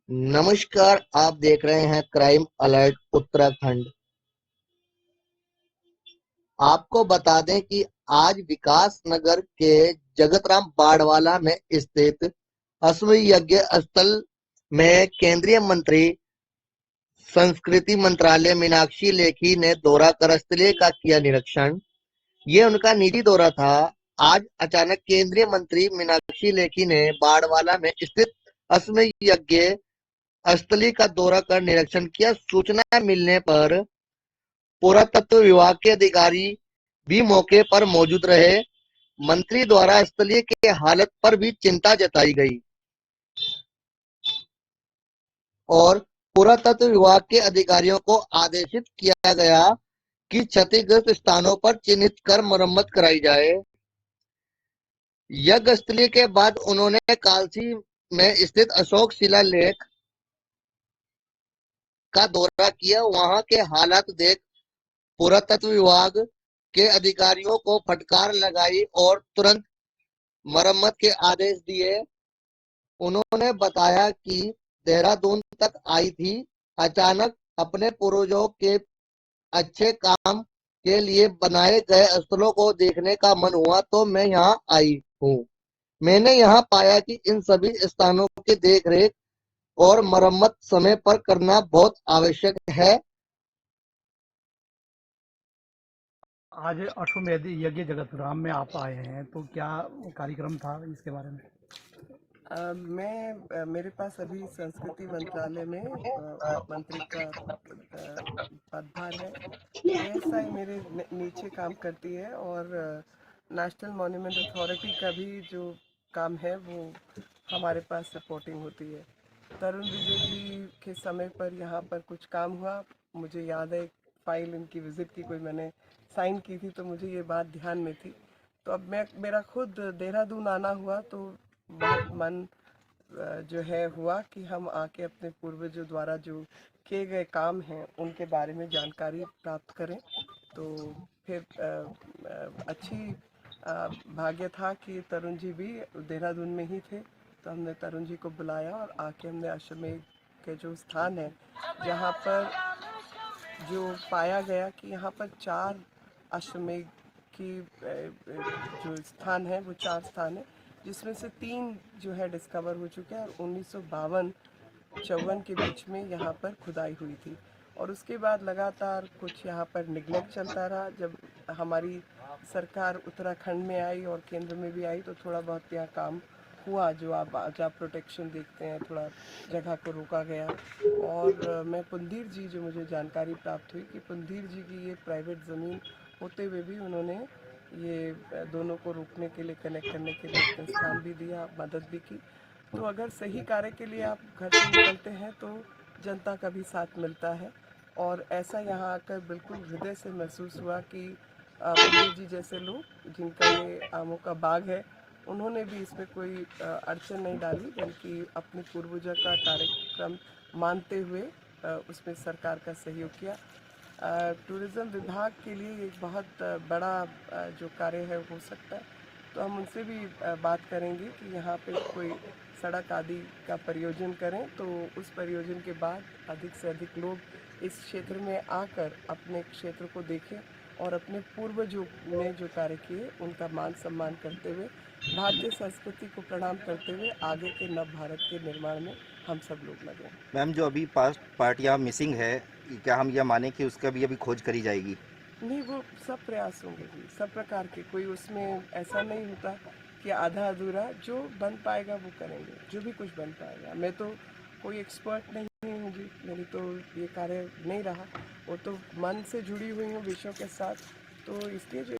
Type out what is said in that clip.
नमस्कार, आप देख रहे हैं क्राइम अलर्ट उत्तराखंड। आपको बता दें कि आज विकास नगर के जगतराम बाड़वाला में स्थित अश्व यज्ञ स्थल में केंद्रीय मंत्री संस्कृति मंत्रालय मीनाक्षी लेखी ने दौरा कर स्थलीय का किया निरीक्षण। ये उनका निजी दौरा था। आज अचानक केंद्रीय मंत्री मीनाक्षी लेखी ने बाड़वाला में स्थित अश्व यज्ञ स्थली का दौरा कर निरीक्षण किया। सूचना मिलने पर पुरातत्व विभाग के अधिकारी भी मौके पर मौजूद रहे। मंत्री द्वारा स्थलीय के हालत पर भी चिंता जताई गई और पुरातत्व विभाग के अधिकारियों को आदेशित किया गया कि क्षतिग्रस्त स्थानों पर चिन्हित कर मरम्मत कराई जाए। यज्ञ स्थली के बाद उन्होंने कालसी में स्थित अशोक शिलालेख का दौरा किया। वहां के हालात देख पुरातत्व विभाग के अधिकारियों को फटकार लगाई और तुरंत मरम्मत के आदेश दिए। उन्होंने बताया कि देहरादून तक आई थी, अचानक अपने पूर्वजों के अच्छे काम के लिए बनाए गए स्थलों को देखने का मन हुआ तो मैं यहाँ आई हूँ। मैंने यहाँ पाया कि इन सभी स्थानों की देखरेख और मरम्मत समय पर करना बहुत आवश्यक है। आज अश्वमेध यज्ञ जगतराम में आप आए हैं, तो क्या कार्यक्रम था इसके बारे में? मेरे पास अभी संस्कृति मंत्रालय में मंत्री का पदभार है। एएसआई मेरे नीचे काम करती है और नेशनल मॉन्यूमेंट अथॉरिटी का भी जो काम है वो हमारे पास सपोर्टिंग होती है। तरुण विजय जी के समय पर यहाँ पर कुछ काम हुआ, मुझे याद है फाइल इनकी विजिट की कोई मैंने साइन की थी, तो मुझे ये बात ध्यान में थी। तो अब मेरा खुद देहरादून आना हुआ तो बहुत मन जो है हुआ कि हम आके अपने पूर्वजों द्वारा जो किए गए काम हैं उनके बारे में जानकारी प्राप्त करें। तो फिर अच्छी भाग्य था कि तरुण जी भी देहरादून में ही थे, तो हमने तरुण जी को बुलाया और आके हमने अश्वमेध के जो स्थान है जहाँ पर जो पाया गया कि यहाँ पर 4 अश्वमेध की जो स्थान है वो 4 स्थान है, जिसमें से 3 जो है डिस्कवर हो चुके हैं और 1952-54 के बीच में यहाँ पर खुदाई हुई थी। और उसके बाद लगातार कुछ यहाँ पर निगलेक्ट चलता रहा। जब हमारी सरकार उत्तराखंड में आई और केंद्र में भी आई तो थोड़ा बहुत यहाँ काम हुआ, जो आप प्रोटेक्शन देखते हैं, थोड़ा जगह को रोका गया। और मैं पुंधीर जी, जो मुझे जानकारी प्राप्त हुई कि पुंधीर जी की ये प्राइवेट ज़मीन होते हुए भी उन्होंने ये दोनों को रोकने के लिए, कनेक्ट करने के लिए अपना स्थान भी दिया, मदद भी की। तो अगर सही कार्य के लिए आप घर से निकलते हैं तो जनता का भी साथ मिलता है। और ऐसा यहाँ आकर बिल्कुल हृदय से महसूस हुआ कि पुंधीर जी जैसे लोग, जिनका ये आमों का बाग है, उन्होंने भी इसमें कोई अड़चन नहीं डाली, बल्कि अपने पूर्वजों का कार्यक्रम मानते हुए उसमें सरकार का सहयोग किया। टूरिज़्म विभाग के लिए एक बहुत बड़ा जो कार्य है हो सकता है, तो हम उनसे भी बात करेंगे कि यहाँ पे कोई सड़क आदि का प्रयोजन करें, तो उस प्रयोजन के बाद अधिक से अधिक लोग इस क्षेत्र में आकर अपने क्षेत्र को देखें और अपने पूर्वजों ने जो कार्य किए उनका मान सम्मान करते हुए, भारतीय संस्कृति को प्रणाम करते हुए आगे के नव भारत के निर्माण में हम सब लोग लगे। मैम, जो अभी पास्ट पार्ट यहाँ मिसिंग है, क्या हम यह माने कि उसका भी अभी खोज करी जाएगी? नहीं, वो सब प्रयास होंगे जी, सब प्रकार के, कोई उसमें ऐसा नहीं होता कि आधा अधूरा। जो बन पाएगा वो करेंगे, जो भी कुछ बन पाएगा। मैं तो कोई एक्सपर्ट नहीं हूँ जी, मेरी तो ये कार्य नहीं रहा, वो तो मन से जुड़ी हुई हूँ विषयों के साथ, तो इसलिए जो